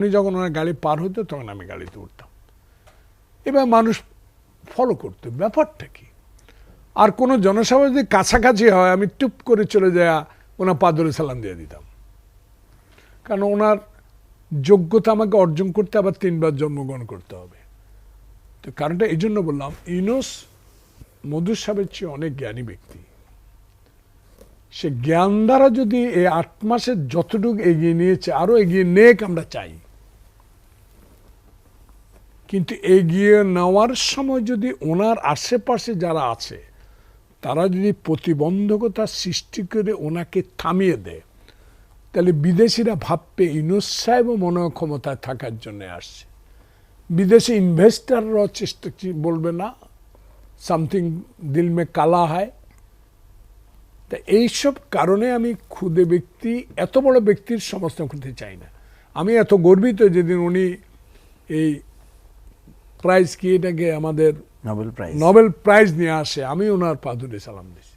উনি যখন ওনার গাড়ি পার হতো তখন আমি গাড়িতে উঠতাম, এবার মানুষ ফলো করতো, ব্যাপারটা কি। আর কোনো জনসভা যদি কাছাকাছি হয় আমি টুপ করে চলে যায় ওনার পা ধরে সালাম দিয়ে দিতাম, কারণ ওনার যোগ্যতা আমাকে অর্জন করতে আবার 3 বার জন্মগ্রহণ করতে হবে। তো কারণটা এই জন্য বললাম, ইউনূস মধু সাহেবের চেয়ে অনেক জ্ঞানী ব্যক্তি। সে জ্ঞান দ্বারা যদি এই 8 মাসে যতটুকু এগিয়ে নিয়েছে আরো এগিয়ে নেক আমরা চাই, কিন্তু এগিয়ে নেওয়ার সময় যদি ওনার আশেপাশে যারা আছে তারা যদি প্রতিবন্ধকতা সৃষ্টি করে ওনাকে থামিয়ে দেয়, তাহলে বিদেশিরা ভাববে ইউনূস সাহেবও মনে হয় ক্ষমতায় থাকার জন্য আসছে। বিদেশি ইনভেস্টাররাও চেষ্টা বলবে না সামথিং দিল মে কালা হয়। তা এইসব কারণে আমি ক্ষুদে ব্যক্তি, এত বড় ব্যক্তির সমর্থন করতে চাই না। আমি এত গর্বিত যেদিন উনি এই প্রাইজ কি এটাকে আমাদের নোবেল প্রাইজ নোবেল প্রাইজ নিয়ে আসে, আমি ওনার পা ধরে সালাম দিছি।